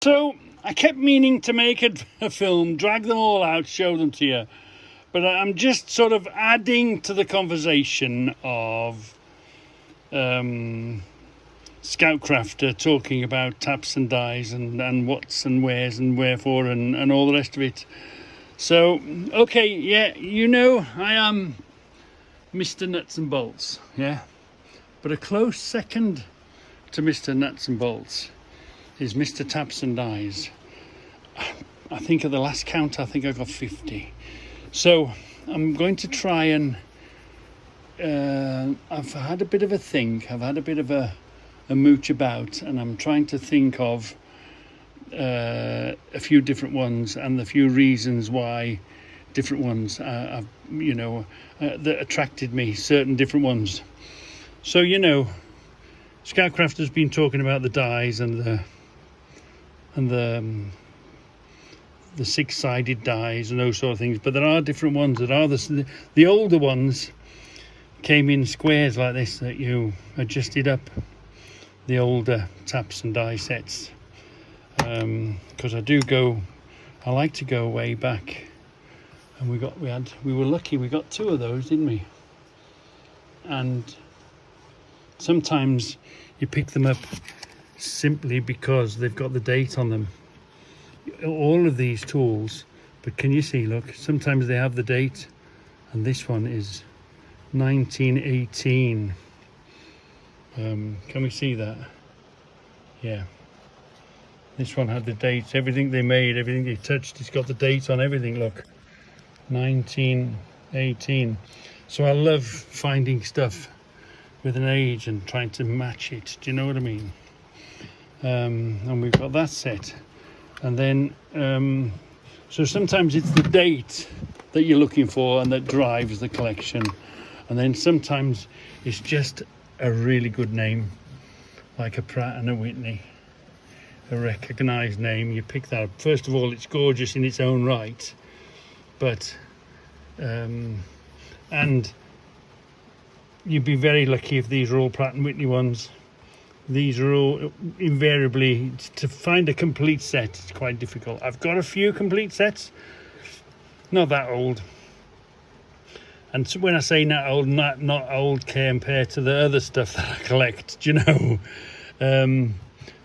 So I kept meaning to make a film, drag them all out, show them to you. But I'm just sort of adding to the conversation of Scoutcrafter talking about taps and dies and what's and where's and wherefore and all the rest of it. So, okay, yeah, I am Mr. Nuts and Bolts, yeah? But a close second to Mr. Nuts and Bolts is Mr. Taps and Dies. I think at the last count, I think I got 50. So I'm going to try and I've had a bit of a think. I've had a bit of a mooch about, and I'm trying to think of a few different ones and the few reasons why different ones that attracted me, certain different ones. So Scoutcrafter's been talking about the dies and the six-sided dies and those sort of things, but there are different ones. That are the older ones came in squares like this that you adjusted up, the older taps and die sets, because I like to go way back, and we were lucky we got two of those, didn't we? And sometimes you pick them up simply because they've got the date on them, all of these tools. But can you see, look, sometimes they have the date, and this one is 1918. Can we see that? Yeah, this one had the date, everything they made, everything they touched, it's got the date on everything. Look, 1918. So I love finding stuff with an age and trying to match it, do you know what I mean? And we've got that set, and then so sometimes it's the date that you're looking for and that drives the collection, and then sometimes it's just a really good name, like a Pratt and a Whitney, a recognised name. You pick that up. First of all, it's gorgeous in its own right, but and you'd be very lucky if these are all Pratt and Whitney ones. These are all invariably, to find a complete set, it's quite difficult. I've got a few complete sets, not that old. And so when I say not old, not old compared to the other stuff that I collect, do you know?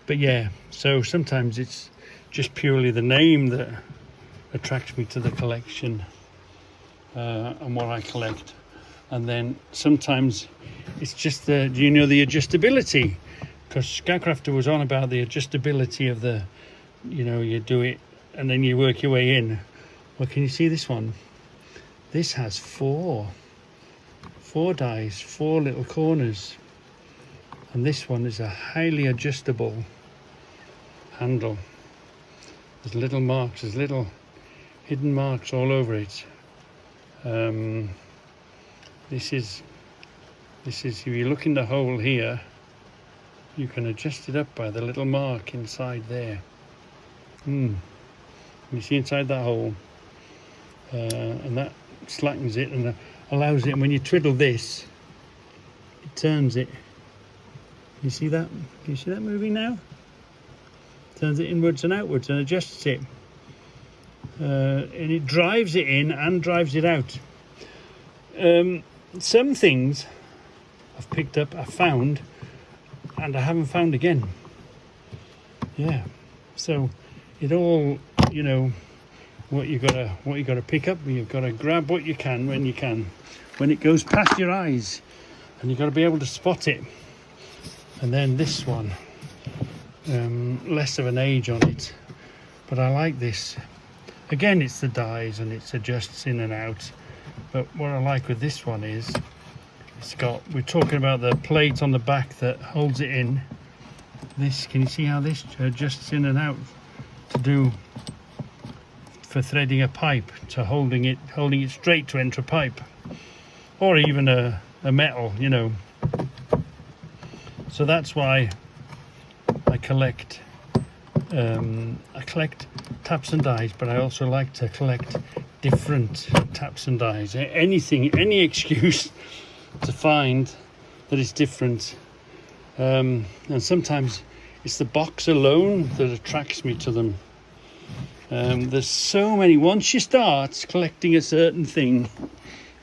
But yeah, so sometimes it's just purely the name that attracts me to the collection and what I collect. And then sometimes it's just the adjustability. Because Scoutcrafter was on about the adjustability of the, you do it and then you work your way in. Well, can you see this one? This has four dies, 4 little corners. And this one is a highly adjustable handle. There's little marks, there's little hidden marks all over it. This is, if you look in the hole here, you can adjust it up by the little mark inside there. You see inside that hole, and that slackens it and allows it. And when you twiddle this, it turns it. You see that? Can you see that moving now? Turns it inwards and outwards and adjusts it, and it drives it in and drives it out. Some things I've picked up, I've found, and I haven't found again. Yeah, so it all, what you gotta pick up, you've got to grab what you can when it goes past your eyes, and you've got to be able to spot it. And then this one, less of an age on it, but I like this. Again, it's the dies and it adjusts in and out. But what I like with this one is we're talking about the plate on the back that holds it in. This, can you see how this adjusts in and out for threading a pipe, to holding it straight to enter a pipe, or even a metal, So that's why I collect taps and dies, but I also like to collect different taps and dies. Any excuse to find that it's different, and sometimes It's the box alone that attracts me to them. There's so many. Once you start collecting a certain thing,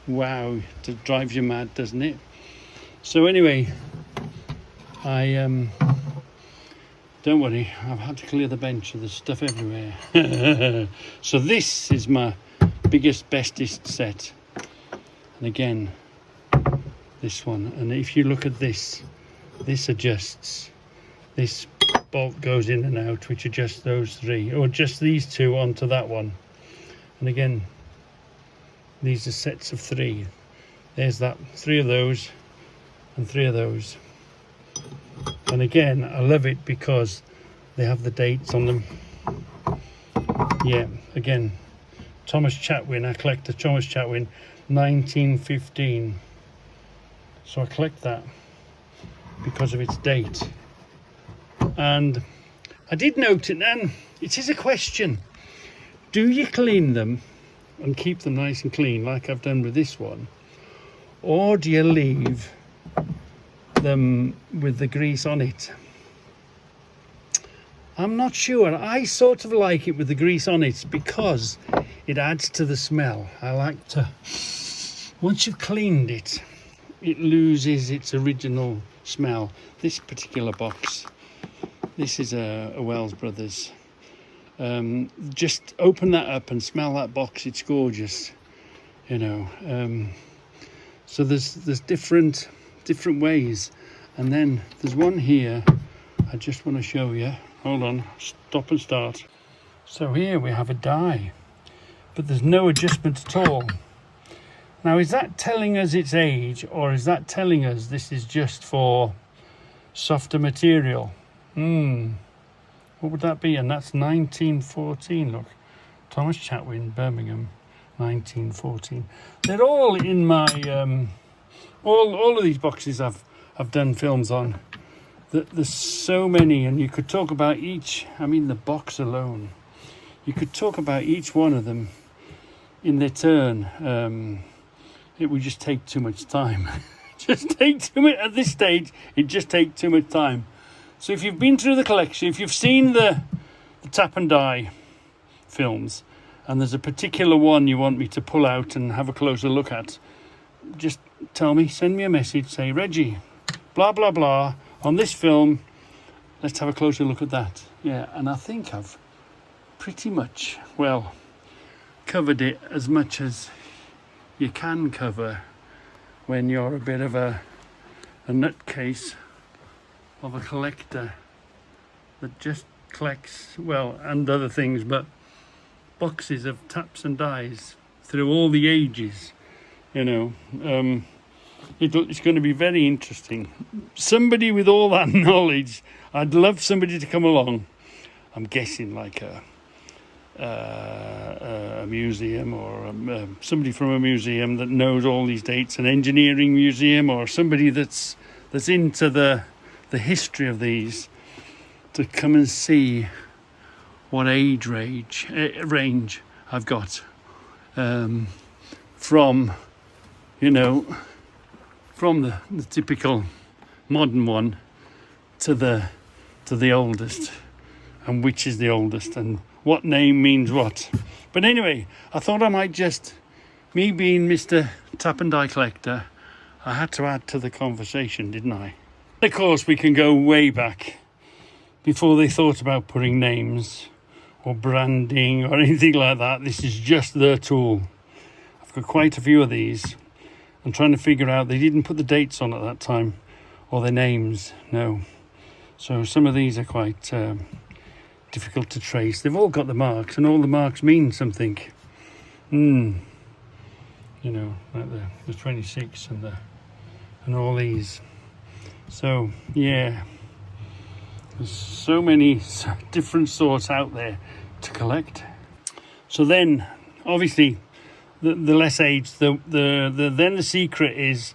wow, it drives you mad, doesn't it? So anyway, I don't worry, I've had to clear the bench, so there's stuff everywhere. So this is my biggest, bestest set. And again, this one. And if you look at this adjusts. This bolt goes in and out, which adjusts those three, or just these two onto that one. And again, these are sets of three. There's that, three of those and three of those. And again, I love it because they have the dates on them. Yeah, again, Thomas Chatwin. I collect the Thomas Chatwin 1915. So I collect that because of its date. And I did note it, and it is a question. Do you clean them and keep them nice and clean like I've done with this one? Or do you leave them with the grease on it? I'm not sure. I sort of like it with the grease on it because it adds to the smell. I like to, once you've cleaned it, it loses its original smell. This particular box, this is a Wells Brothers. Just open that up and smell that box. It's gorgeous, you know. So there's different ways, and then there's one here I just want to show you. Hold on, stop and start. So here we have a die, but there's no adjustment at all. Now, is that telling us its age, or is that telling us this is just for softer material? What would that be? And that's 1914. Look, Thomas Chatwin, Birmingham, 1914. They're all in my all of these boxes I've done films on. There's so many, and you could talk about each. I mean, the box alone, you could talk about each one of them in their turn. It would just take too much time. Just take too much at this stage. It just takes too much time. So if you've been through the collection, if you've seen the tap and die films, and there's a particular one you want me to pull out and have a closer look at, just tell me, send me a message, say, Reggie, blah, blah, blah, on this film, let's have a closer look at that. Yeah, and I think I've pretty much, well, covered it as much as you can cover when you're a bit of a nutcase of a collector that just collects, well, and other things, but boxes of taps and dies through all the ages, you know. It's going to be very interesting. Somebody with all that knowledge, I'd love somebody to come along. I'm guessing like a museum, or somebody from a museum that knows all these dates, an engineering museum, or somebody that's into the history of these, to come and see what age range I've got, from, you know, from the typical modern one to the oldest, and which is the oldest, and what name means what. But anyway, I thought I might just, me being Mr. Tap and Die Collector, I had to add to the conversation, didn't I? Of course, we can go way back before they thought about putting names or branding or anything like that. This is just their tool. I've got quite a few of these. I'm trying to figure out, they didn't put the dates on at that time, or their names, no. So some of these are quite difficult to trace. They've all got the marks, and all the marks mean something. You know, like the 26 and all these. So yeah, there's so many different sorts out there to collect. So then, obviously, the less age, then the secret is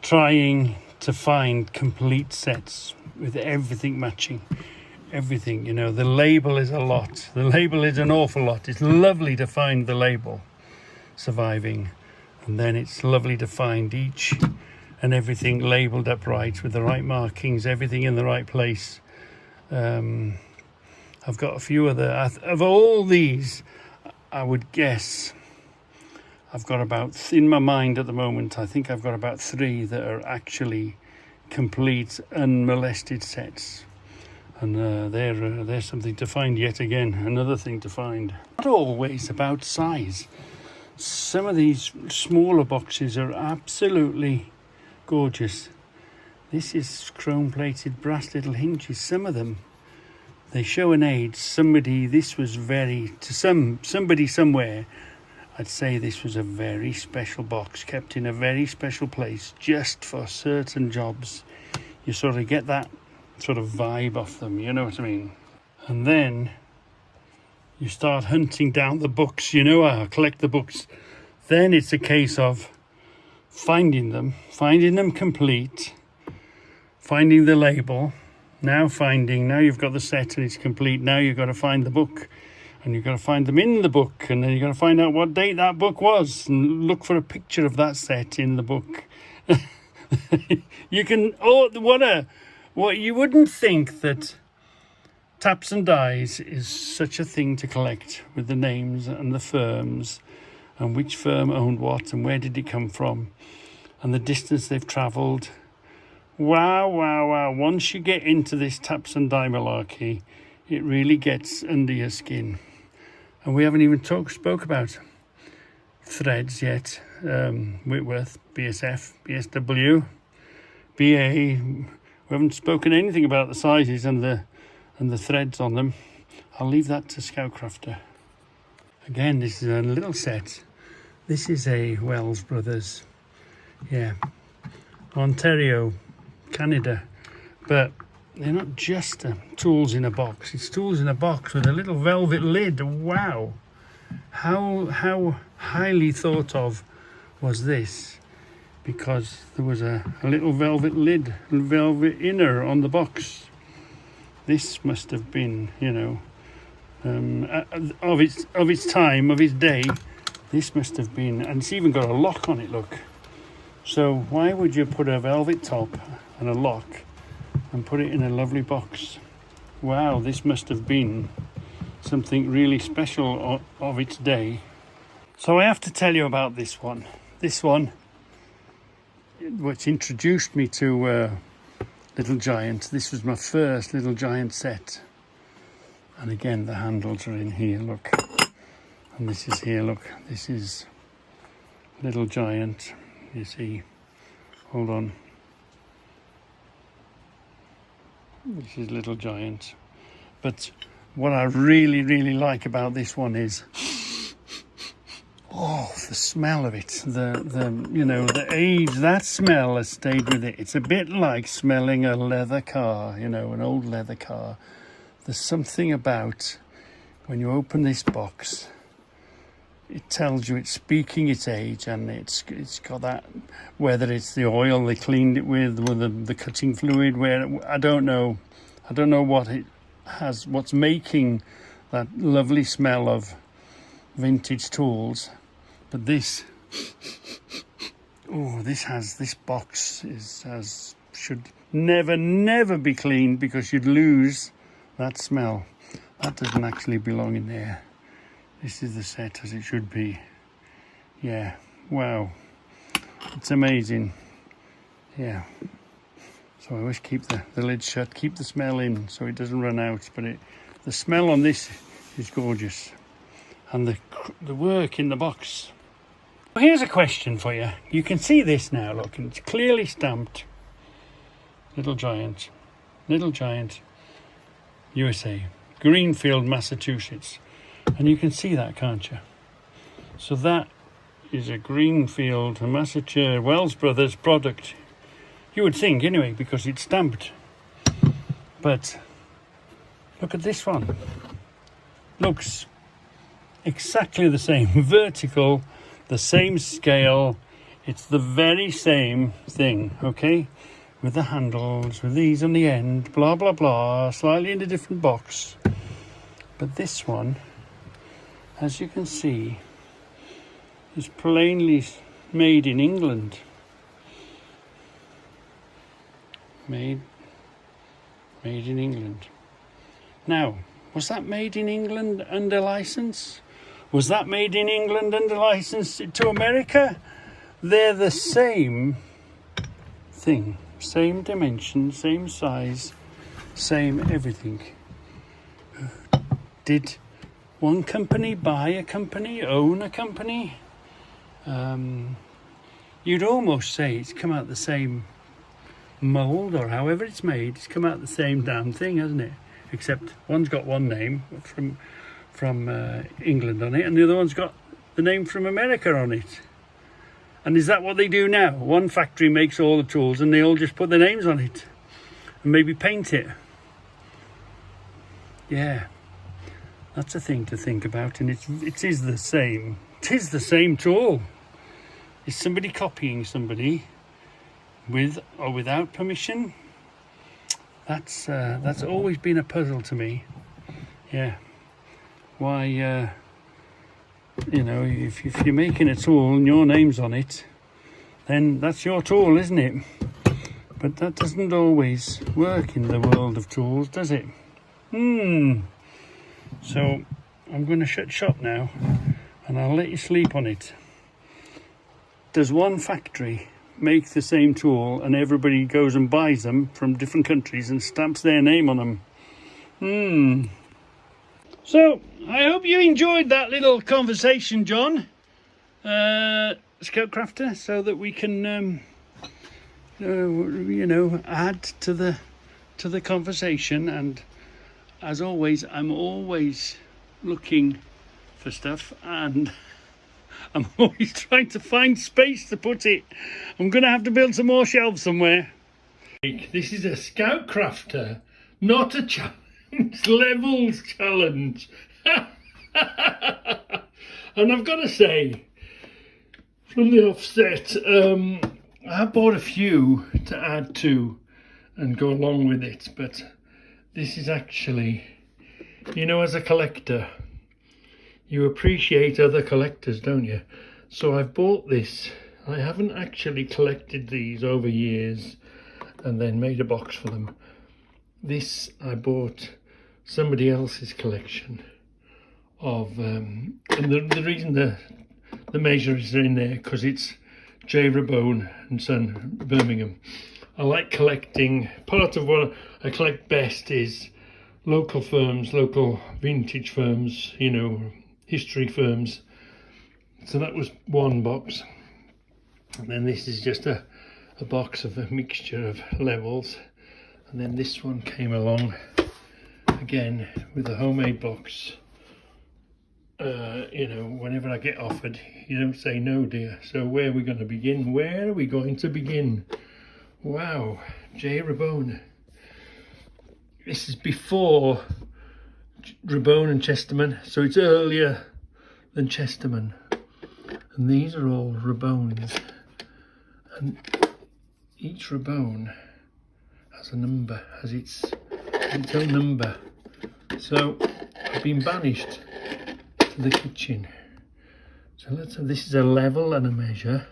trying to find complete sets with everything matching. Everything, you know, the label is a lot. The label is an awful lot. It's lovely to find the label surviving, and then it's lovely to find each and everything labeled up right with the right markings, everything in the right place. I've got a few other, of all these, I would guess I've got about, in my mind at the moment, I think I've got about 3 that are actually complete unmolested sets. And they're something to find yet again, another thing to find. Not always about size. Some of these smaller boxes are absolutely gorgeous. This is chrome-plated brass little hinges. Some of them, they show an age. This was somebody somewhere, I'd say this was a very special box, kept in a very special place, just for certain jobs. You sort of get that sort of vibe off them, you know what I mean? And then you start hunting down the books, you know, I collect the books. Then it's a case of finding them complete, finding the label, now you've got the set and it's complete. Now you've got to find the book, and you've got to find them in the book, and then you've got to find out what date that book was and look for a picture of that set in the book. You can, what you wouldn't think that taps and dies is such a thing to collect, with the names and the firms and which firm owned what and where did it come from and the distance they've travelled. Wow. Once you get into this taps and die malarkey, it really gets under your skin. And we haven't even spoke about threads yet. Whitworth, BSF, BSW, BA. We haven't spoken anything about the sizes and the threads on them. I'll leave that to Scoutcrafter. Again, this is a little set. This is a Wells Brothers, Ontario, Canada. But they're not just tools in a box. It's tools in a box with a little velvet lid. Wow. How highly thought of was this? Because there was a little velvet lid, velvet inner on the box. This must have been, of its time, of its day. This must have been, and it's even got a lock on it, look. So why would you put a velvet top and a lock and put it in a lovely box? Wow, this must have been something really special of its day. So I have to tell you about this one. This one, which introduced me to Little Giant. This was my first Little Giant set. And again, the handles are in here, look. And this is here, look. This is Little Giant, you see. Hold on. This is Little Giant. But what I really, really like about this one is, the smell of it. The age, that smell has stayed with it. It's a bit like smelling a leather car, an old leather car. There's something about when you open this box, it tells you it's speaking its age, and it's got that, whether it's the oil they cleaned it with, or the cutting fluid, I don't know what it has, what's making that lovely smell of vintage tools. But this box should never be cleaned, because you'd lose that smell. That doesn't actually belong in there. This is the set as it should be. Yeah, wow. It's amazing. Yeah. So I always keep the lid shut, keep the smell in so it doesn't run out. But the smell on this is gorgeous. And the work in the box. Well, here's a question for you. You can see this now, look, and it's clearly stamped. Little Giant, USA, Greenfield, Massachusetts. And you can see that, can't you? So that is a Greenfield, Massachusetts, Wells Brothers product. You would think, anyway, because it's stamped. But look at this one. Looks exactly the same. Vertical, the same scale. It's the very same thing, okay? With the handles, with these on the end, blah, blah, blah. Slightly in a different box. But this one, as you can see, is plainly made in England. Made in England. Now, was that made in England under license? Was that made in England under license to America? They're the same thing, same dimension, same size, same everything. Did one company buy a company, own a company? You'd almost say it's come out the same mould, or however it's made, it's come out the same damn thing, hasn't it? Except one's got one name from England on it, and the other one's got the name from America on it. And is that what they do now? One factory makes all the tools and they all just put their names on it and maybe paint it. Yeah, that's a thing to think about, and it is the same. It is the same tool. Is somebody copying somebody with or without permission? That's always been a puzzle to me. Yeah, why? You know, if you're making a tool and your name's on it, then that's your tool, isn't it? But that doesn't always work in the world of tools, does it? So I'm going to shut shop now, and I'll let you sleep on it. Does one factory make the same tool and everybody goes and buys them from different countries and stamps their name on them? So I hope you enjoyed that little conversation, John, Scoutcrafter, so that we can you know, add to the conversation. And as always, I'm always looking for stuff, and I'm always trying to find space to put it. I'm going to have to build some more shelves somewhere. This is a Scoutcrafter, not a challenge. Levels challenge. And I've got to say, from the offset, I bought a few to add to and go along with it, but this is actually, you know, as a collector, you appreciate other collectors, don't you? So I've bought this. I haven't actually collected these over years and then made a box for them. This I bought somebody else's collection of, and the reason the measures are in there, because it's J. Rabone and Son, Birmingham. I like collecting. Part of what I collect best is local firms, local vintage firms, you know, history firms. So that was one box, and then this is just a box of a mixture of levels. And then this one came along again with a homemade box. You know, whenever I get offered, you don't say no, dear. So where are we going to begin? Where are we going to begin? Wow, J. Rabone. This is before Rabone and Chesterman, so it's earlier than Chesterman. And these are all Rabones. And each Rabone has a number, has its own number. So I've been banished to the kitchen. So let's have, this is a level and a measure.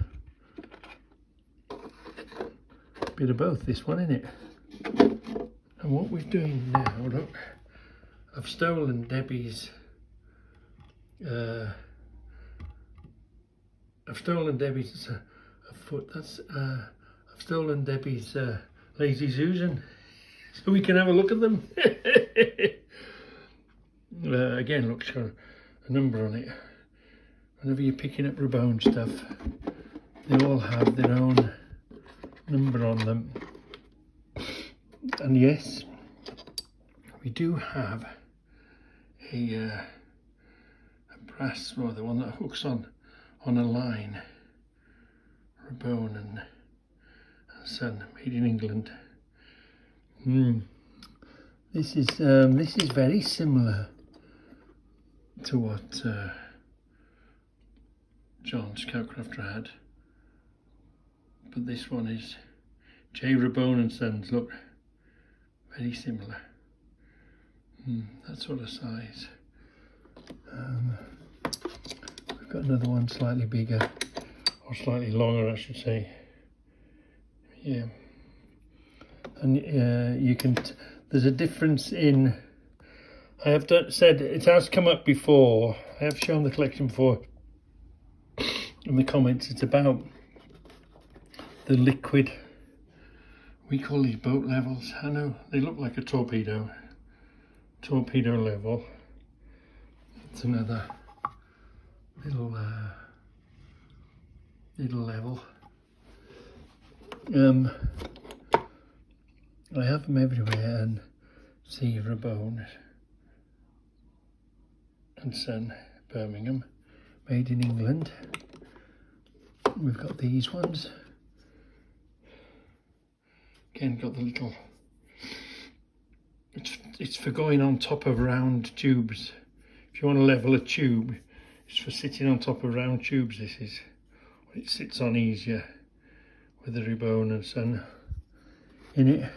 Bit of both, this one, isn't it? And what we're doing now, look, I've stolen Debbie's a foot. That's I've stolen Debbie's Lazy Susan, so we can have a look at them. Again, look, it's got a number on it. Whenever you're picking up Rabone stuff, they all have their own number on them. And yes, we do have a brass, well, the one that hooks on a line, Rabone and Son, made in England. This is very similar to what John Scoutcrafter had, but this one is J. Rabone and Sons. Look, very similar. That sort of size. We've got another one slightly bigger, or slightly longer, I should say. Yeah, and you can. There's a difference in I have said it has come up before. I have shown the collection before in the comments. It's about the liquid. We call these boat levels. I know they look like a torpedo level. It's another little level. I have them everywhere, and see Rabone and Son, Birmingham, made in England. We've got these ones. Again, got the little. It's for going on top of round tubes. If you want to level a tube, it's for sitting on top of round tubes. This is what it sits on easier with the Rabone and Son in it.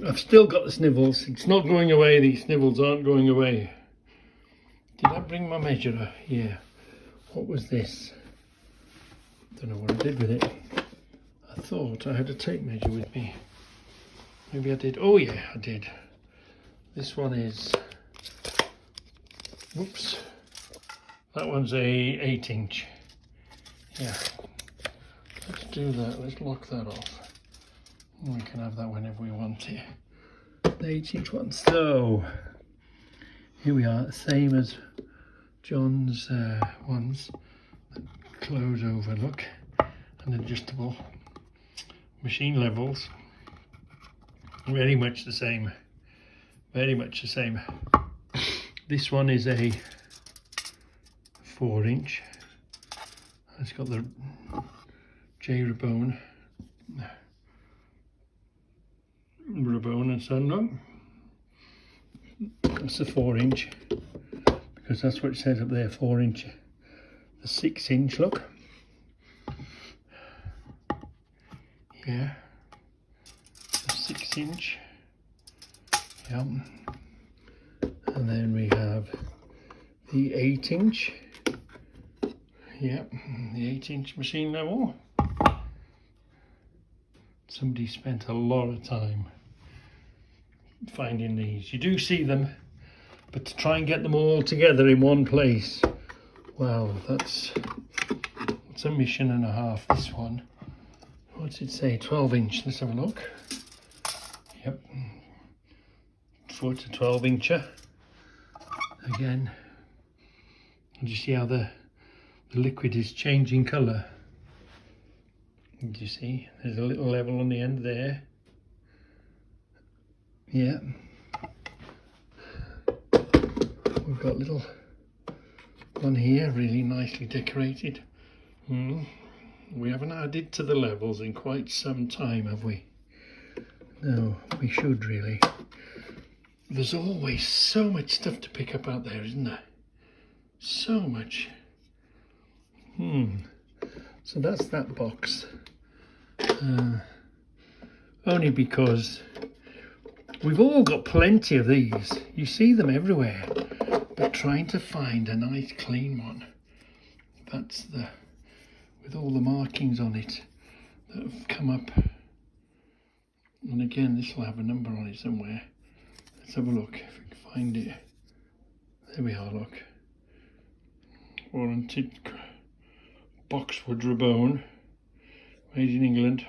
I've still got the snivels. It's not going away. These snivels aren't going away. Did I bring my measurer? Yeah. What was this? Don't know what I did with it. I thought I had a tape measure with me. Maybe I did. Oh yeah, I did. This one is, whoops, that one's a 8-inch. Yeah, let's do that. Let's lock that off. We can have that whenever we want it. The 8-inch one. So here we are, same as John's ones. Close over, look, and adjustable machine levels. Very much the same. Very much the same. This one is a 4-inch. It's got the J Rabone and Son. Look, that's a 4-inch because that's what it says up there. 4-inch. The 6-inch. Look. Yeah. The 6-inch. Yep. And then we have the 8-inch. Yep, the 8-inch machine level. Somebody spent a lot of time finding these. You do see them, but to try and get them all together in one place, wow, that's a mission and a half. This one, what's it say? 12-inch. Let's have a look. Yep, 4 to 12-incher. Again, and you see how the liquid is changing colour. Do you see? There's a little level on the end there. Yeah. We've got little one here, really nicely decorated. We haven't added to the levels in quite some time, have we? No, we should really. There's always so much stuff to pick up out there, isn't there? So much. So that's that box. Only because we've all got plenty of these. You see them everywhere. But trying to find a nice clean one. That's with all the markings on it that have come up. And again, this will have a number on it somewhere. Let's have a look if we can find it. There we are, look. Warranted Boxwood Rabone, made in England.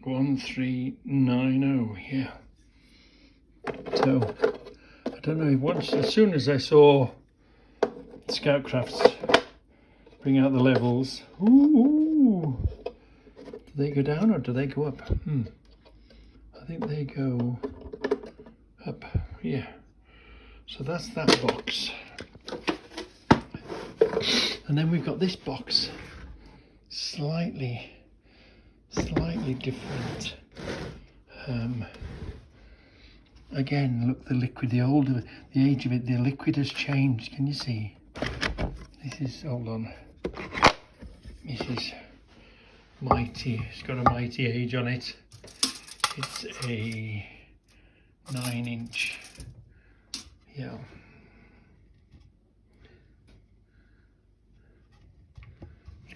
1390, yeah. So, I don't know, as soon as I saw Scoutcrafts bring out the levels, do they go down or do they go up? I think they go up, yeah. So that's that box. And then we've got this box, slightly different. Again, look, the liquid, the older, the age of it, the liquid has changed. Can you see? This is, hold on. This is mighty. It's got a mighty age on it. It's a 9-inch. Yeah.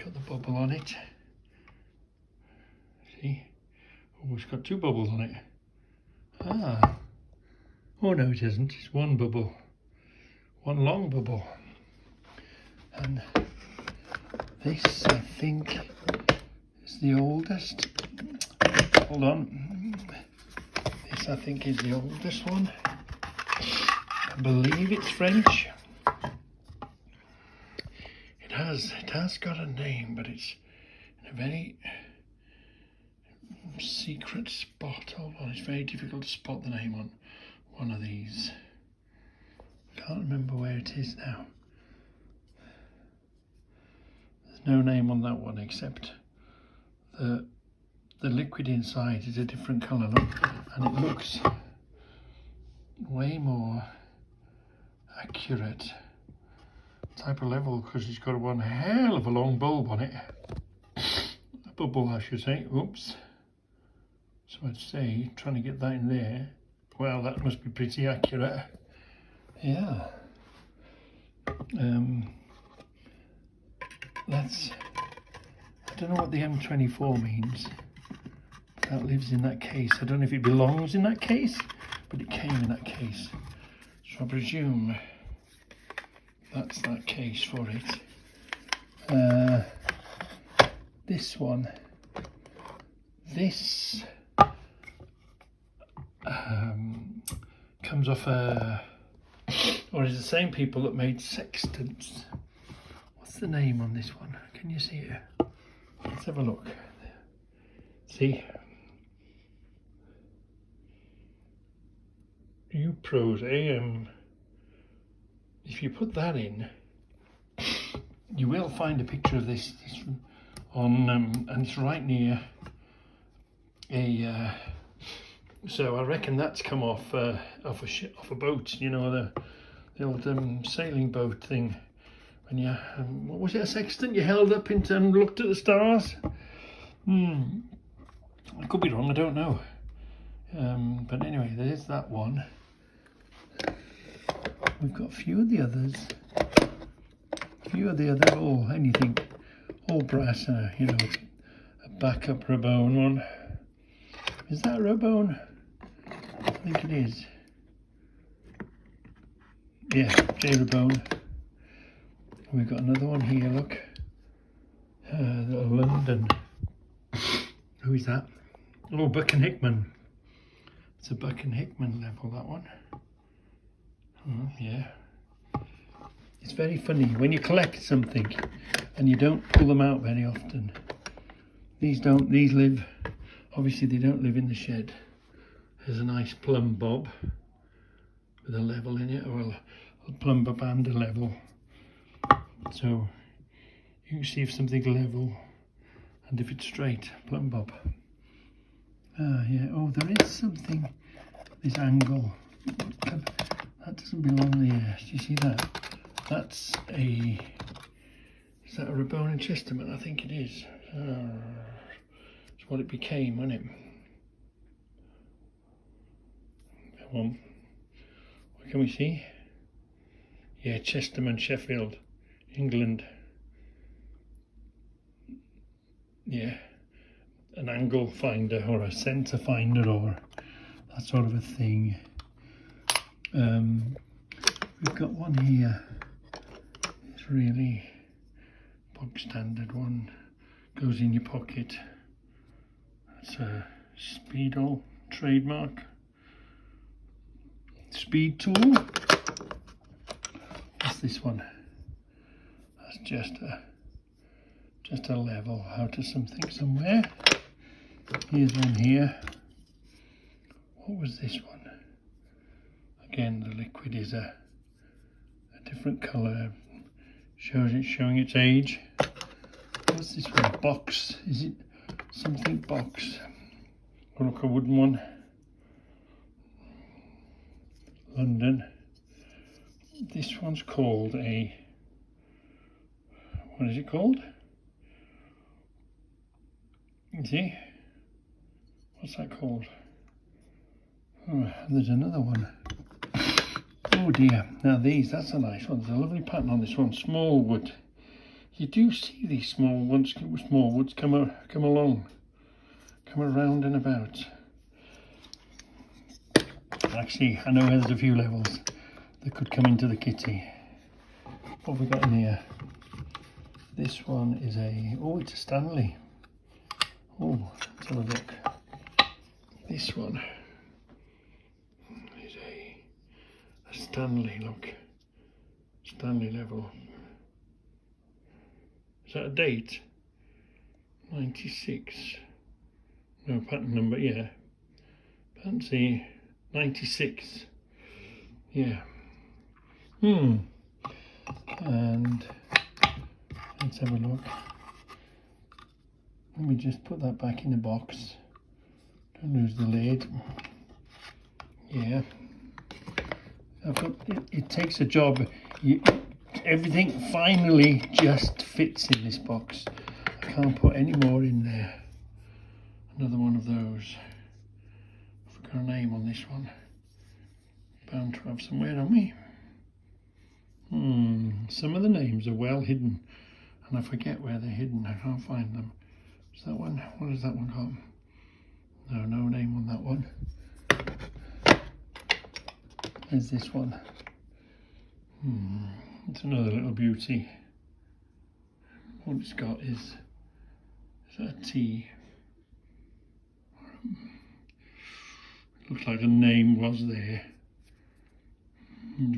Got the bubble on it. See? Oh, it's got 2 bubbles on it. Oh no, it isn't. It's one bubble. One long bubble. And this, I think, is the oldest. Hold on. This, I think, is the oldest one. I believe it's French. It has got a name, but it's in a very secret spot. Hold on, it's very difficult to spot the name on one of these. Can't remember where it is now. There's no name on that one except the liquid inside is a different colour, look, and it looks way more accurate type of level because it's got one hell of a long bulb on it. A bubble, I should say. Oops. So I'd say trying to get that in there. Well, that must be pretty accurate. Yeah. That's. I don't know what the M24 means. That lives in that case. I don't know if it belongs in that case, but it came in that case. So I presume that's that case for it. This one. This comes off or is the same people that made sextants. What's the name on this one? Can you see it? Let's have a look. See? U-Pros AM. If you put that in, you will find a picture of this on, and it's right near a. So I reckon that's come off off a boat. You know, the old sailing boat thing. When you what was it, a sextant you held up into and looked at the stars? I could be wrong. I don't know. But anyway, there's that one. We've got a few of the others. All brass. You know, a backup Rabone one. Is that a Rabone? I think it is. Yeah, J Rabone. We've got another one here, look. London. Who is that? Oh, Buck and Hickman. It's a Buck and Hickman level, that one. Yeah. It's very funny when you collect something and you don't pull them out very often. These live, obviously they don't live in the shed. There's a nice plumb bob with a level in it, or a plumb bob and a level. So you can see if something's level and if it's straight, plumb bob. Yeah, oh, there is something, this angle. That doesn't belong there. Do you see that? That's is that a Rabone and Chesterman? I think it is. It's what it became, wasn't it? Come on. What can we see? Yeah, Chesterman, Sheffield, England. Yeah, an angle finder or a centre finder or that sort of a thing. We've got one here. It's really bog standard one. Goes in your pocket. That's a Speedo trademark. Speed tool. What's this one? That's just a level out of something somewhere. Here's one here. What was this one? Again, the liquid is a different colour. Showing its age. What's this one? Box. Is it something box? Or like a wooden one. London. This one's called a. What is it called? You see? What's that called? Oh, there's another one. Oh dear. Now that's a nice one. There's a lovely pattern on this one. Small wood. You do see these small woods come along, come around and about. Actually, I know there's a few levels that could come into the kitty. What have we got in here? This one is it's a Stanley. Oh, let's have a look. This one is a Stanley, look. Stanley level. Is that a date? 96. No, pattern number, yeah. Fancy 96. Yeah. And let's have a look. Let me just put that back in the box. Don't lose the lid. Yeah. It takes a job. Everything finally just fits in this box. I can't put any more in there. Another one of those. I've got a name on this one. Bound to have somewhere, aren't we? Some of the names are well hidden, and I forget where they're hidden. I can't find them. Is that one? What is that one called? No name on that one. There's this one. It's another little beauty. What it's got is that a T? Looks like a name was there.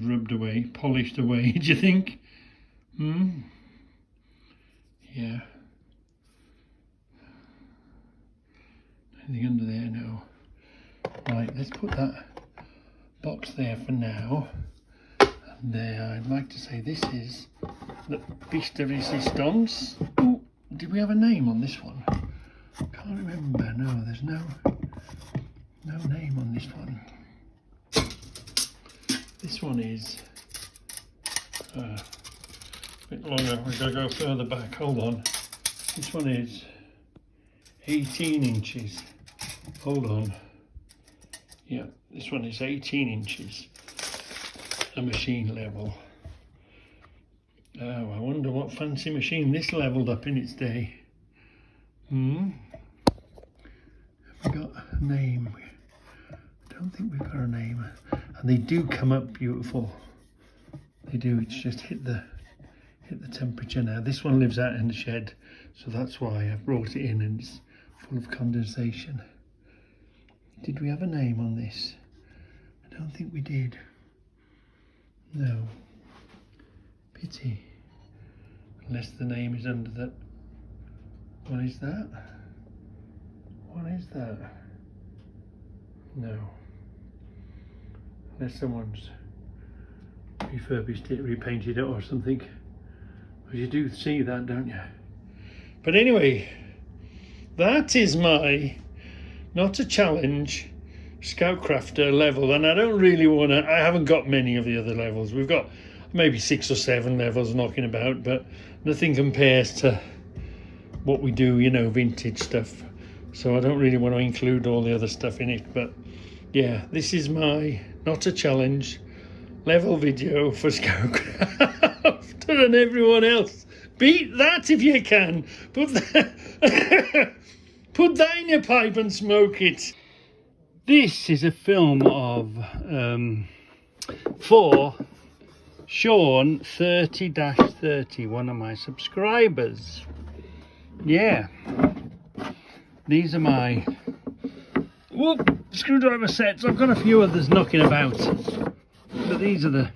Rubbed away, polished away, do you think? Yeah. Anything under there? No. Right, let's put that box there for now. And there, I'd like to say this is the piece de resistance. Oh, did we have a name on this one? Can't remember. No, there's no name on this one. This one is a bit longer. We've got to go further back. Hold on. This one is 18 inches. Hold on. Yeah, this one is 18 inches. A machine level. Oh, I wonder what fancy machine this leveled up in its day. Have we got a name? I don't think we've got a name. And they do come up beautiful. They do. It's just hit the temperature now. This one lives out in the shed, so that's why I've brought it in, and it's full of condensation. Did we have a name on this? I don't think we did. No. Pity. Unless the name is under that. What is that? What is that? No. Unless someone's refurbished it, repainted it or something. Because you do see that, don't you? But anyway, that is my not a challenge Scoutcrafter level, and I don't really want to. I haven't got many of the other levels. We've got maybe 6 or 7 levels knocking about, but nothing compares to what we do, you know, vintage stuff. So I don't really want to include all the other stuff in it. But yeah, this is my not a challenge level video for Scoutcrafter, and everyone else, beat that if you can. Put that put that in your pipe and smoke it. This is a film of for Sean 30-30, one of my subscribers. Yeah, these are my screwdriver sets. I've got a few others knocking about, but these are the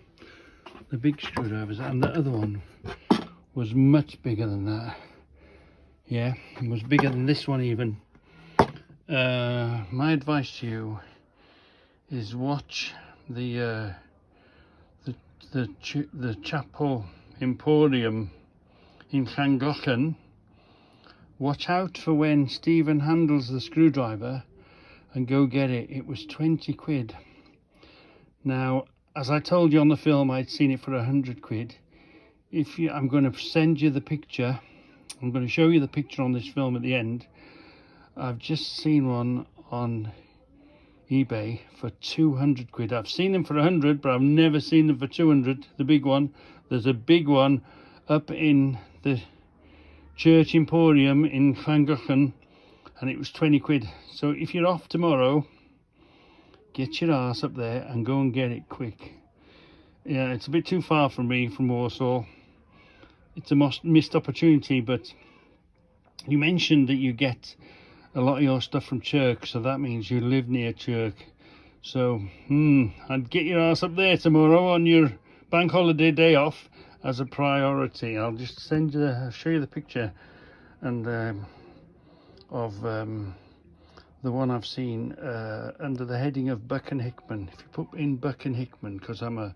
big screwdrivers, and the other one was much bigger than that. Yeah, it was bigger than this one even. My advice to you is watch the Chapel Emporium in Llangollen. Watch out for when Stephen handles the screwdriver and go get it. It was 20 quid. Now, as I told you on the film, I'd seen it for 100 quid. I'm going to send you the picture. I'm going to show you the picture on this film at the end. I've just seen one on eBay for 200 quid. I've seen them for 100, but I've never seen them for 200. The big one. There's a big one up in the Church Emporium in Llangollen, and it was 20 quid. So if you're off tomorrow, get your ass up there and go and get it quick. Yeah, it's a bit too far from me, from Warsaw. It's a missed opportunity, but you mentioned that you get a lot of your stuff from Chirk, so that means you live near Chirk. So, I'd get your ass up there tomorrow on your bank holiday day off as a priority. I'll just show you the picture and of the one I've seen under the heading of Buck and Hickman. If you put in Buck and Hickman, because I'm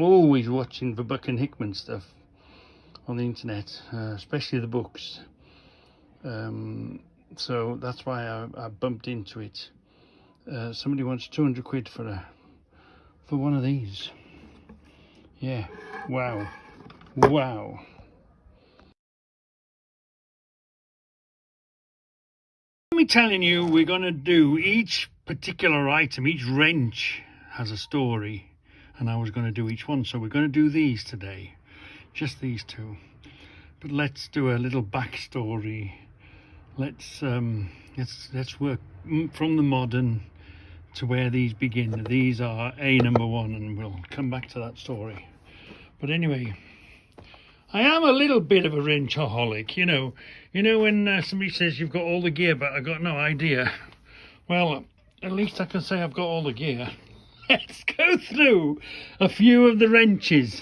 always watching for Buck and Hickman stuff on the internet, especially the books. So that's why I bumped into it. Somebody wants 200 quid for one of these. Yeah, wow. Me telling you, we're going to do each particular item, each wrench has a story, and I was going to do each one, so we're going to do these today, just these two. But let's do a little backstory. Let's work from the modern to where these begin. These are number one, and we'll come back to that story. But anyway, I am a little bit of a wrenchaholic, you know when somebody says you've got all the gear, but I've got no idea. Well, at least I can say I've got all the gear. Let's go through a few of the wrenches.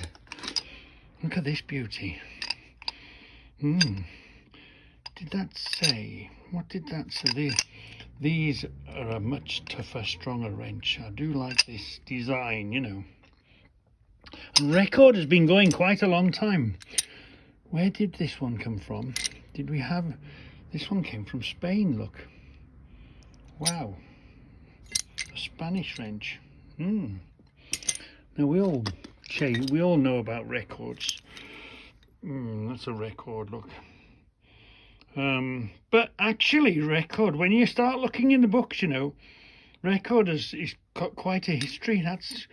Look at this beauty. Did that say? What did that say? These are a much tougher, stronger wrench. I do like this design, you know. And Record has been going quite a long time. Where did this one come from? Did we have... This one came from Spain, look. Wow. A Spanish wrench. Now we all know about Records. That's a Record, look. But actually Record, when you start looking in the books, you know, Record is got quite a history. That's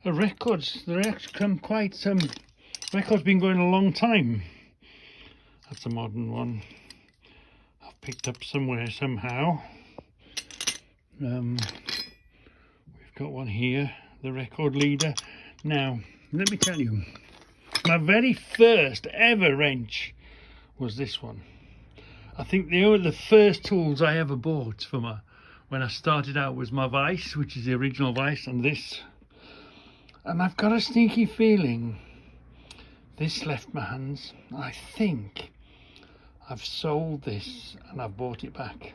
a Records. They're actually come quite Record's been going a long time. That's a modern one I've picked up somewhere somehow. We've got one here, the Record Leader. Now let me tell you, my very first ever wrench was this one. I think the first tools I ever bought for when I started out was my Vice, which is the original Vice, and this. And I've got a sneaky feeling this left my hands. I think I've sold this and I've bought it back.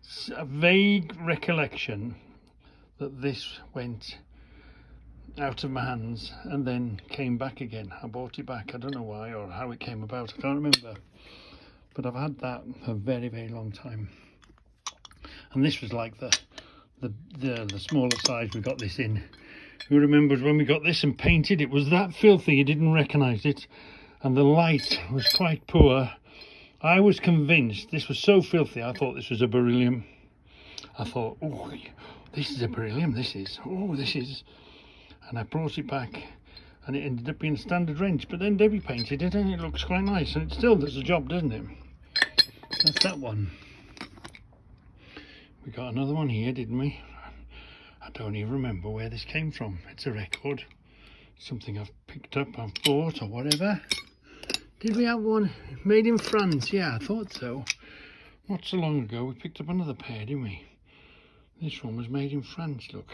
It's a vague recollection that this went out of my hands and then came back again. I bought it back. I don't know why or how it came about. I can't remember. But I've had that for a very, very long time. And this was like the smaller size we got this in. Who remembers when we got this and painted? It was that filthy you didn't recognise it, and the light was quite poor. I was convinced this was so filthy. I thought this was a beryllium. I thought, oh, this is a beryllium. This is. And I brought it back, and it ended up being a standard wrench. But then Debbie painted it, and it looks quite nice, and it still does the job, doesn't it? That's that one. We got another one here, didn't we? I don't even remember where this came from. It's a Record. Something I've picked up, I've bought or whatever. Did we have one made in France? Yeah, I thought so. Not so long ago we picked up another pair, didn't we? This one was made in France, look.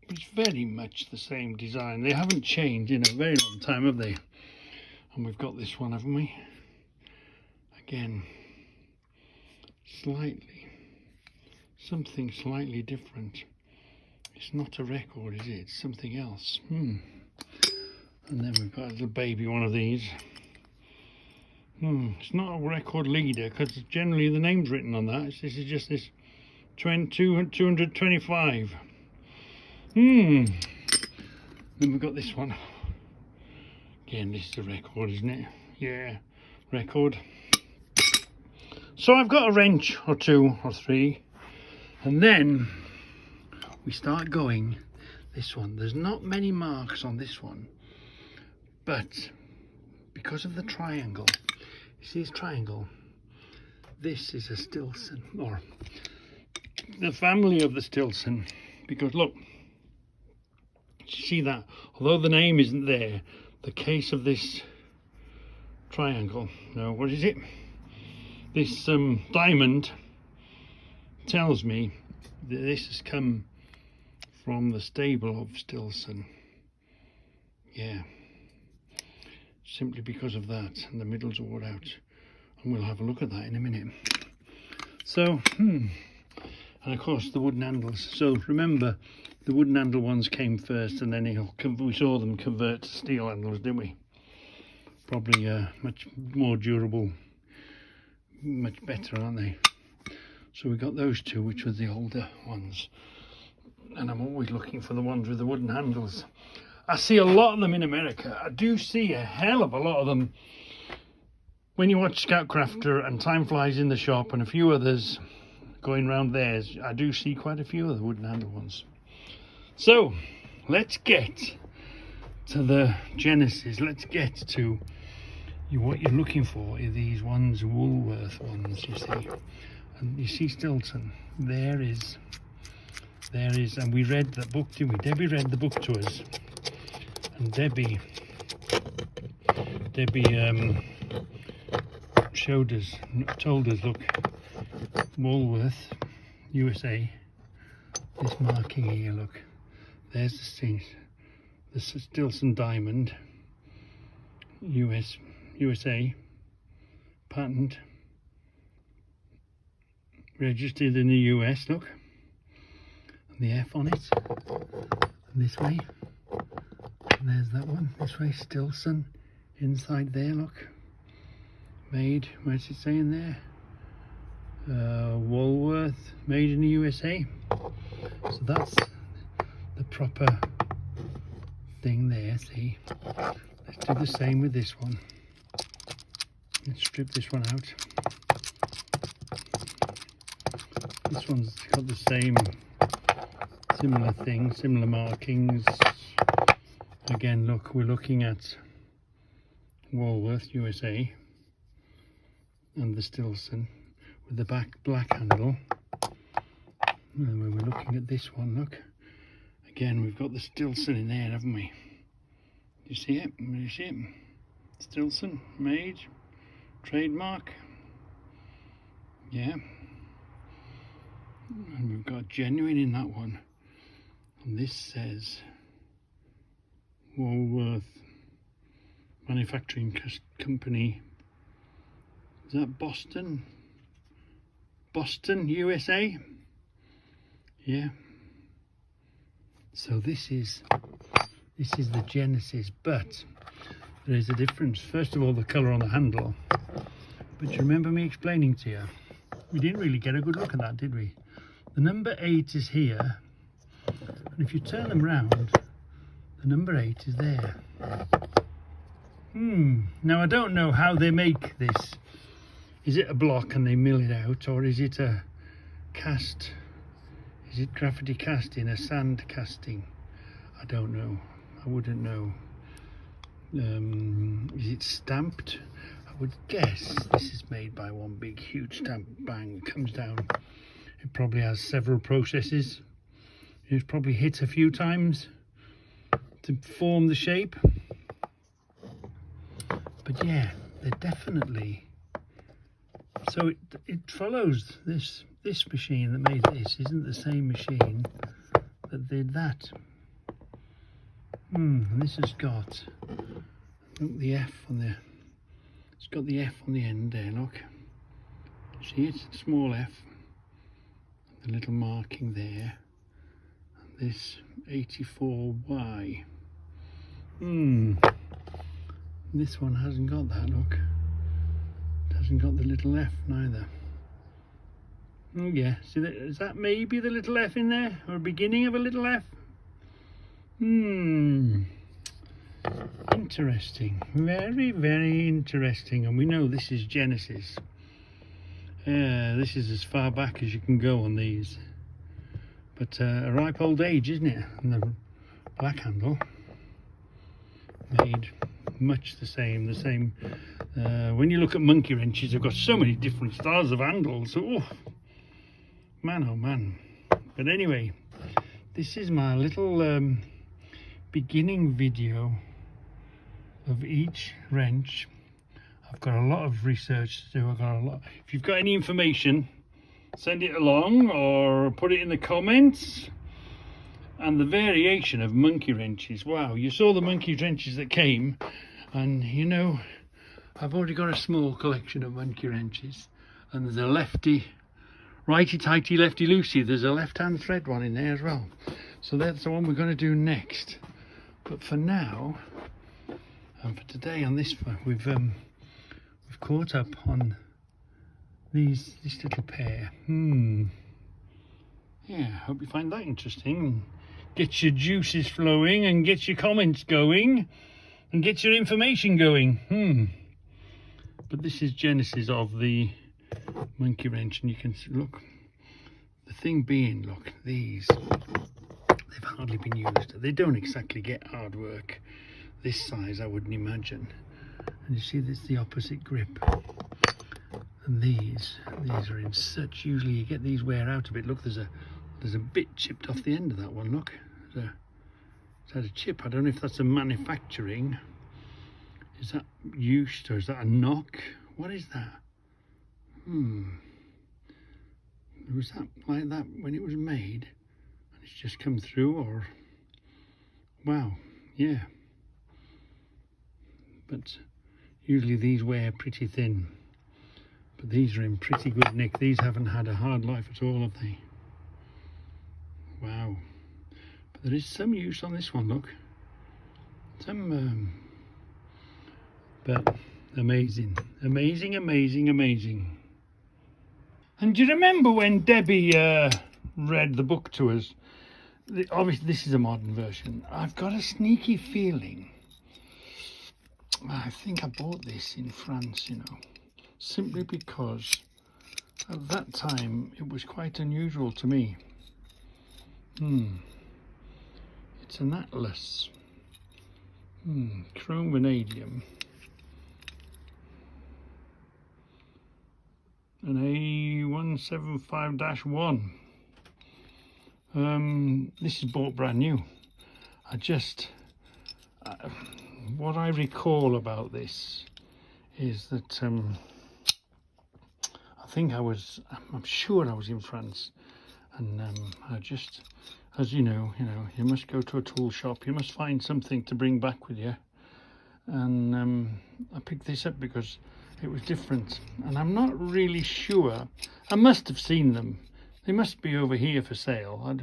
But it's very much the same design. They haven't changed in a very long time, have they? And we've got this one, haven't we? Again, something slightly different. It's not a Record, is it? It's something else. And then we've got a little baby one of these. It's not a Record Leader because generally the name's written on that. This is just this 225. Then we've got this one. Again, this is a Record, isn't it? Yeah, Record. So I've got a wrench or two or three, and then we start going. This one, there's not many marks on this one, but because of the triangle, you see this triangle, this is a Stilson, or the family of the Stilson. Because look, see that, although the name isn't there, the case of this triangle, no, what is it? This diamond tells me that this has come from the stable of Stilson. Yeah, simply because of that, and the middle's all out, and we'll have a look at that in a minute. So, and of course the wooden handles. So remember, the wooden handle ones came first, and then we saw them convert to steel handles, didn't we? Probably much more durable, much better, aren't they? So we got those two, which were the older ones, and I'm always looking for the ones with the wooden handles. I see a lot of them in America. I do see a hell of a lot of them when you watch Scout Crafter and Time Flies in the Shop and a few others going round theirs. I do see quite a few of the wooden handle ones. So let's get to the genesis. Let's get to what you're looking for are these ones, Woolworth ones, you see. And you see Stilson, there is, and we read that book, didn't we? Debbie read the book to us, and Debbie showed us, told us, look, Woolworth, USA, this marking here, look, there's the thing, the Stilson diamond, USA, patent, registered in the US, look, and the F on it, and this way, and there's that one, this way, Stilson, inside there, look, made, where's it saying there, Woolworth, made in the USA, so that's the proper thing there, see. Let's do the same with this one. Let's strip this one out. This one's got the same, similar thing, similar markings. Again, look, we're looking at Woolworth, USA, and the Stilson with the black handle. And when we're looking at this one, look, again, we've got the Stilson in there, haven't we? You see it? You see it? Stilson, made, trademark. Yeah. And we've got genuine in that one. And this says Woolworth Manufacturing Company. Is that Boston? Boston, USA? Yeah. So this is the genesis, but there is a difference. First of all, the colour on the handle. But you remember me explaining to you, we didn't really get a good look at that, did we? The number 8 is here, and if you turn them round, the number 8 is there. Now I don't know how they make this. Is it a block and they mill it out, or is it a cast? Is it graffiti casting, a sand casting? I don't know. I wouldn't know. Is it stamped? I would guess this is made by one big huge stamp. Bang, comes down. It probably has several processes. It's probably hit a few times to form the shape. But yeah, they're definitely. So it follows this machine that made this isn't the same machine that did that. And this has got, look, the F on the, it's got the F on the end there, look. See it? Small F. The little marking there. And this 84Y. This one hasn't got that, look. It hasn't got the little F neither. Oh yeah, see that, is that maybe the little F in there? Or a beginning of a little F? Interesting. Very, very interesting. And we know this is Genesis. This is as far back as you can go on these. But a ripe old age, isn't it? And the black handle. Made much the same. When you look at monkey wrenches, they've got so many different styles of handles. Oh man, oh man. But anyway, this is my little beginning video of each wrench. I've got a lot of research to do. I've got a lot. If you've got any information, send it along or put it in the comments. And the variation of monkey wrenches, wow, you saw the monkey wrenches that came, and you know, I've already got a small collection of monkey wrenches, and there's a lefty, righty tighty, lefty loosey. There's a left hand thread one in there as well, so that's the one we're going to do next. But for now, and for today on this one, we've caught up on this little pair. Yeah, hope you find that interesting. Get your juices flowing and get your comments going and get your information going. But this is genesis of the monkey wrench, and you can look, the thing being, look, these, they've hardly been used. They don't exactly get hard work this size, I wouldn't imagine. And you see, this is the opposite grip. And these are in such, usually you get these wear out a bit. Look, there's a bit chipped off the end of that one. Look, it's had a chip. I don't know if that's a manufacturing. Is that used, or is that a knock? What is that? Was that like that when it was made and it's just come through, or? Wow, yeah. But usually these wear pretty thin, but these are in pretty good nick. These haven't had a hard life at all, have they? Wow. But there is some use on this one, look. Some, but amazing, amazing, amazing, amazing. And do you remember when Debbie read the book to us? Obviously, this is a modern version. I've got a sneaky feeling, I think I bought this in France, you know, simply because at that time it was quite unusual to me. It's an Atlas, chrome vanadium, an A175-1. This is bought brand new. What I recall about this is that I'm sure I was in France, and I just, as you know, you must go to a tool shop, you must find something to bring back with you, and I picked this up because it was different, and I'm not really sure. I must have seen them. They must be over here for sale.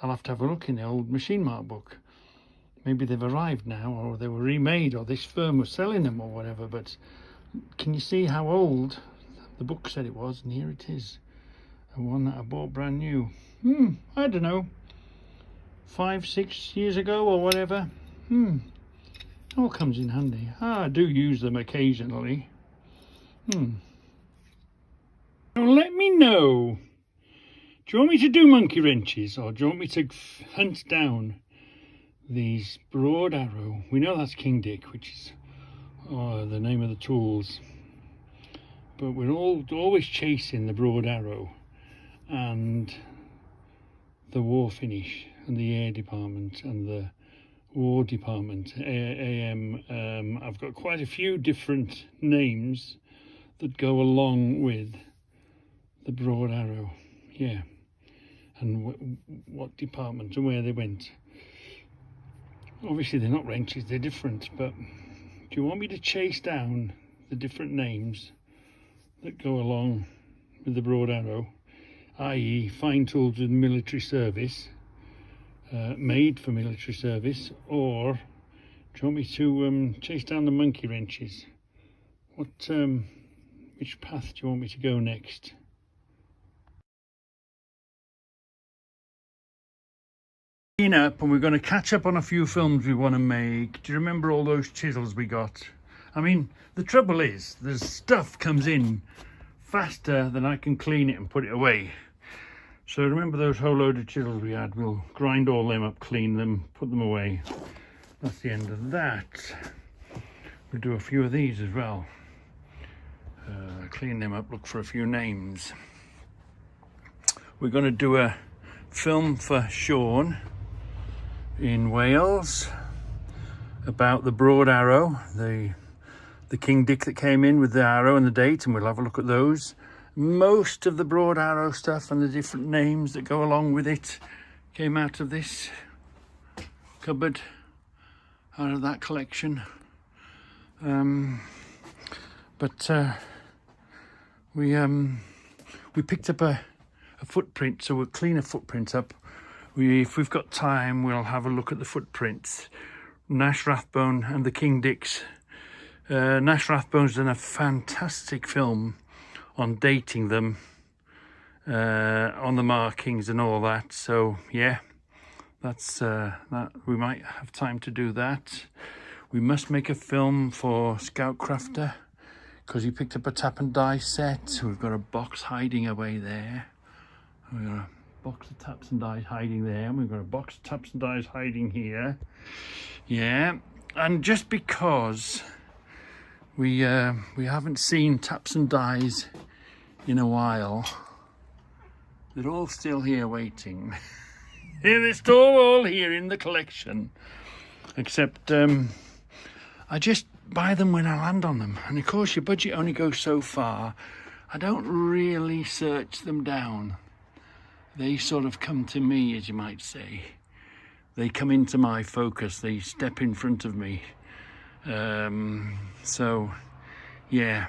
I'll have to have a look in the old Machine Mark book. Maybe they've arrived now, or they were remade, or this firm was selling them, or whatever. But can you see how old the book said it was? And here it is, the one that I bought brand new. I don't know, 5-6 years ago or whatever. All comes in handy. I do use them occasionally. Now let me know. Do you want me to do monkey wrenches, or do you want me to hunt down these Broad Arrow? We know that's King Dick, which is the name of the tools, but we're always chasing the Broad Arrow and the War Finish and the Air Department and the War Department, AM. I've got quite a few different names that go along with the Broad Arrow, yeah, and what department and where they went. Obviously they're not wrenches, they're different, but do you want me to chase down the different names that go along with the Broad Arrow, i.e. fine tools with military service, made for military service, or do you want me to chase down the monkey wrenches? Which path do you want me to go next? Up, and we're going to catch up on a few films we want to make. Do you remember all those chisels we got? I mean, the trouble is, the stuff comes in faster than I can clean it and put it away. So remember those whole load of chisels we had? We'll grind all them up, clean them, put them away. That's the end of that. We'll do a few of these as well. Clean them up, look for a few names. We're going to do a film for Sean in Wales about the Broad Arrow, the King Dick that came in with the arrow and the date, and we'll have a look at those. Most of the Broad Arrow stuff and the different names that go along with it came out of this cupboard, out of that collection. We picked up a footprint, so we'll clean a footprint up. If we've got time, we'll have a look at the footprints. Nash Rathbone and the King Dicks. Nash Rathbone's done a fantastic film on dating them, on the markings and all that. So yeah, that's that. We might have time to do that. We must make a film for Scoutcrafter because he picked up a tap and die set. We've got a box hiding away there. We've got a box of taps and dies hiding there, and we've got a box of taps and dies hiding here. Yeah, and just because we haven't seen taps and dies in a while, they're all still here waiting. They're still all here in the collection, except I just buy them when I land on them, and of course your budget only goes so far. I don't really search them down. They sort of come to me, as you might say. They come into my focus, they step in front of me. So yeah,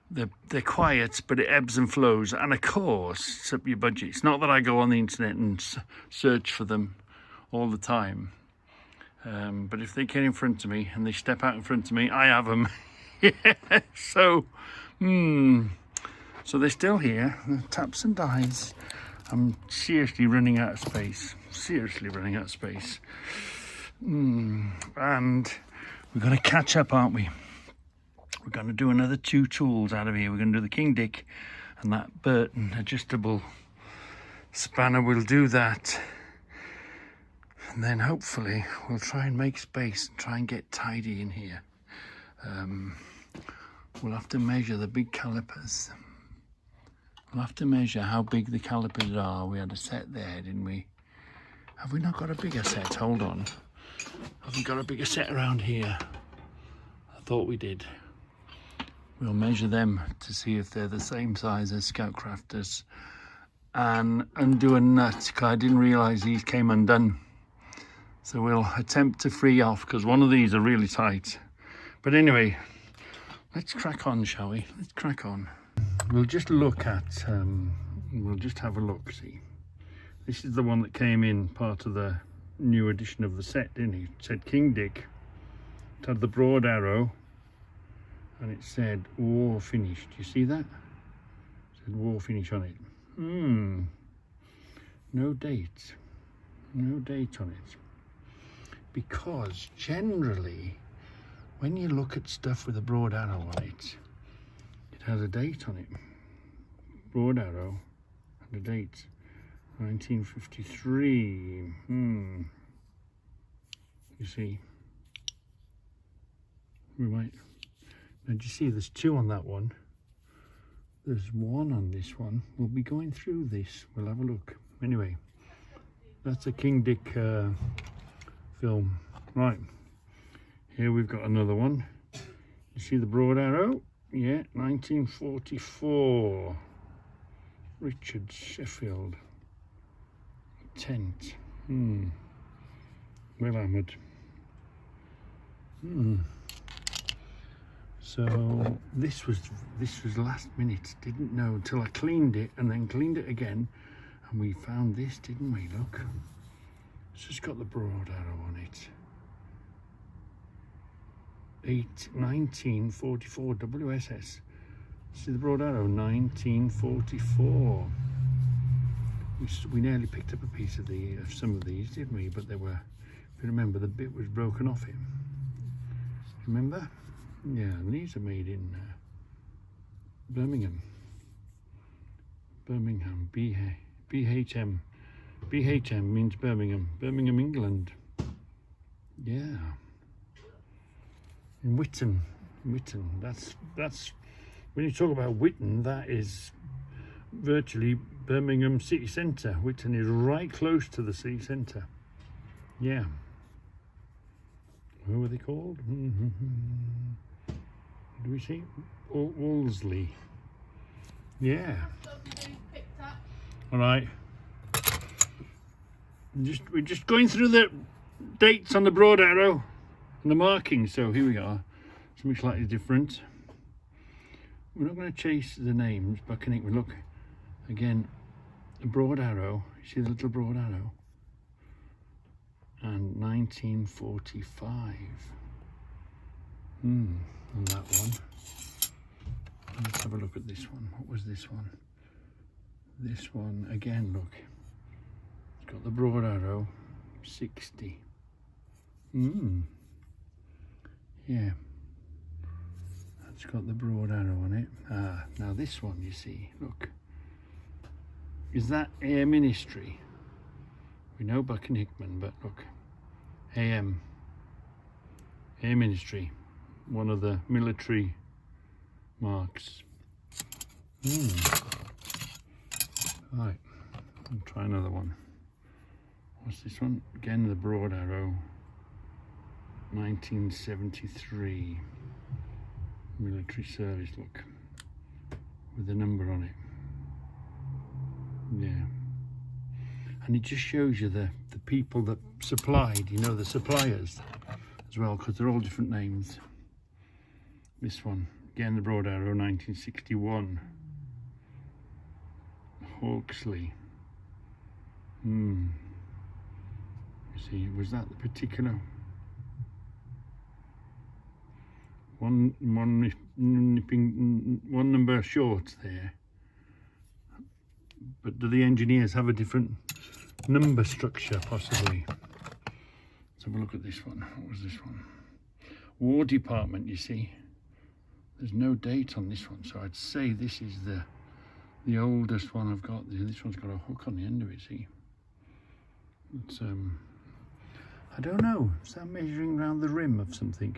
they're quiet, but it ebbs and flows, and of course it's up your budget. It's not that I go on the internet and search for them all the time, but if they get in front of me and they step out in front of me, I have them. Yeah, so so they're still here, the taps and dies. I'm seriously running out of space, and we're going to catch up, aren't we? We're going to do another 2 tools out of here. We're going to do the King Dick and that Burton adjustable spanner. We'll do that, and then hopefully we'll try and make space and try and get tidy in here. We'll have to measure the big calipers. We'll have to measure how big the calipers are. We had a set there, didn't we? Have we not got a bigger set? Hold on. Have we got a bigger set around here? I thought we did. We'll measure them to see if they're the same size as Scoutcrafters, and undo a nut, because I didn't realise these came undone. So we'll attempt to free off, because one of these are really tight. But anyway, let's crack on, shall we? Let's crack on. We'll just look at, we'll just have a look, see. This is the one that came in part of the new edition of the set, didn't it? It said King Dick. It had the Broad Arrow, and it said War Finish. Do you see that? It said War Finish on it. No date. No date on it. Because generally, when you look at stuff with a Broad Arrow on it, it has a date on it. Broad Arrow and a date. 1953. You see, we might. Now, do you see? There's 2 on that one. There's 1 on this one. We'll be going through this. We'll have a look. Anyway, that's a King Dick film. Right. Here we've got another one. You see the Broad Arrow? Yeah, 1944. Richard Sheffield. Tent. Well hammered. So this was last minute. Didn't know until I cleaned it, and then cleaned it again, and we found this, didn't we? Look, it's just got the Broad Arrow on it. 1944 WSS. See the Broad Arrow, 1944. We nearly picked up a piece of some of these, didn't we? But they were, if you remember, the bit was broken off it. Remember? Yeah, and these are made in Birmingham. BHM. BHM means Birmingham. Birmingham, England. Yeah. In Witton. That's when you talk about Witton, that is virtually Birmingham city centre. Whitton is right close to the city centre. Yeah. Who were they called? Do we see? Wolseley. Yeah. All right. We're just going through the dates on the broad arrow and the markings. So here we are. Something slightly different. We're not going to chase the names, but can we look again? The broad arrow. You see the little broad arrow? And 1945. On that one. Let's have a look at this one. What was this one? This one again, look. It's got the broad arrow, 60. Yeah. That's got the broad arrow on it. Now this one, you see, look. Is that Air Ministry? We know Buck and Hickman, but look. AM. Air Ministry. One of the military marks. Right, I'll try another one. What's this one? Again, the broad arrow. 1973. Military service, look. With a number on it. Yeah. And it just shows you the people that supplied, you know, the suppliers as well, because they're all different names. This one, again, the broad arrow, 1961. Hawksley. You see, was that the particular one number short there? But do the engineers have a different number structure, possibly? Let's have a look at this one. What was this one? War Department, you see. There's no date on this one, so I'd say this is the oldest one I've got. This one's got a hook on the end of it, see? It's, I don't know, is that measuring around the rim of something?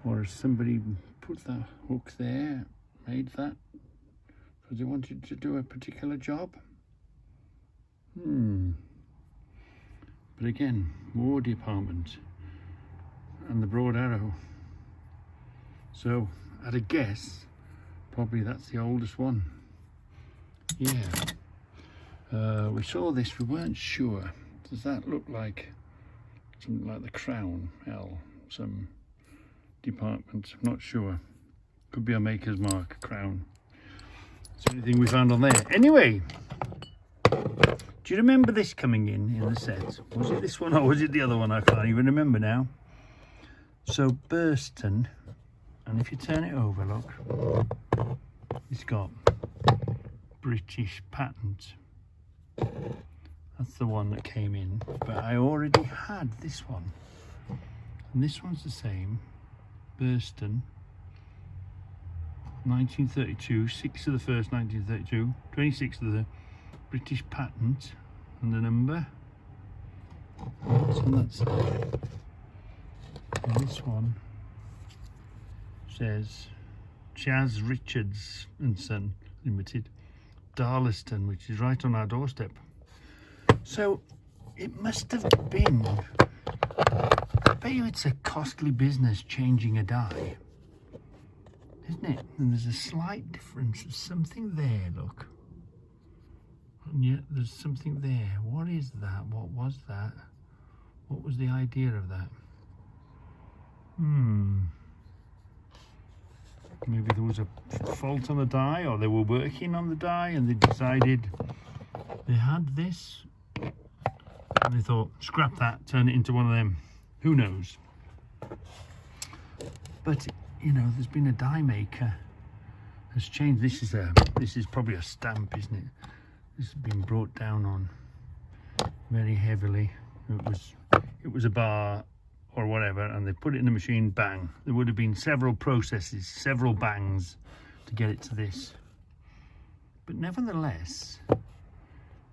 Or has somebody put that hook there, made that, because they wanted to do a particular job? But again, War Department and the broad arrow. So, at a guess, probably that's the oldest one. Yeah. We saw this, we weren't sure. Does that look like something like the Crown L? Some department, I'm not sure. Could be a maker's mark, Crown. That's the only thing we found on there. Anyway, do you remember this coming in the set? Was it this one or was it the other one? I can't even remember now. So Burston, and if you turn it over, look, it's got British patent. That's the one that came in, but I already had this one. And this one's the same. Burston, 1932, 6th of the 1st, 1932, 26th of the British patent, and the number. What's on that side? And this one says Chas Richards and Son Limited, Darlaston, which is right on our doorstep. So it must have been, I bet you it's a costly business changing a die, isn't it? And there's a slight difference, there's something there, look. And yet there's something there. What is that? What was that? What was the idea of that? Maybe there was a fault on the die, or they were working on the die and they decided they had this and they thought, scrap that, turn it into one of them. Who knows? But you know, there's been a die maker has changed. This is probably a stamp, isn't it? This has been brought down on very heavily. It was a bar or whatever, and they put it in the machine, bang. There would have been several processes, several bangs to get it to this. But nevertheless,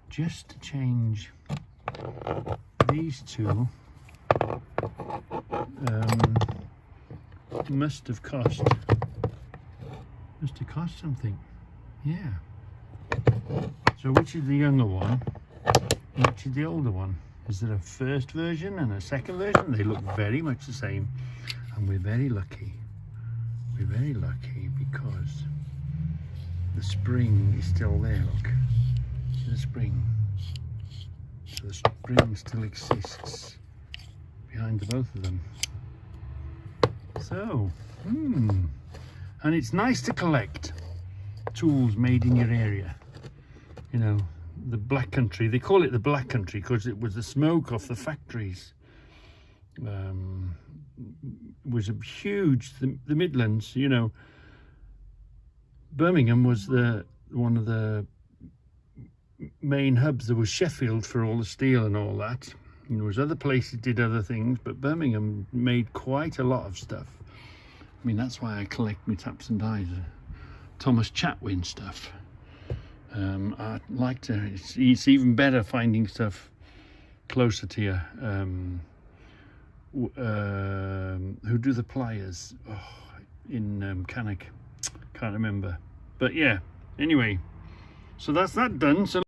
just to change these two must have cost something. Yeah. So which is the younger one? Which is the older one? Is there a first version and a second version? They look very much the same, and we're very lucky. We're very lucky because the spring is still there, look. See the spring? So the spring still exists behind the both of them. So, and it's nice to collect tools made in your area. You know, the Black Country, they call it the Black Country because it was the smoke off the factories. Was a huge, the Midlands, you know. Birmingham was one of the main hubs. There was Sheffield for all the steel and all that. And there was other places did other things, but Birmingham made quite a lot of stuff. I mean, that's why I collect my taps and dies, Thomas Chatwin stuff. I'd like to, it's even better finding stuff closer to you. Who do the pliers? In Cannock, can't remember. But yeah, anyway, so that's that done. So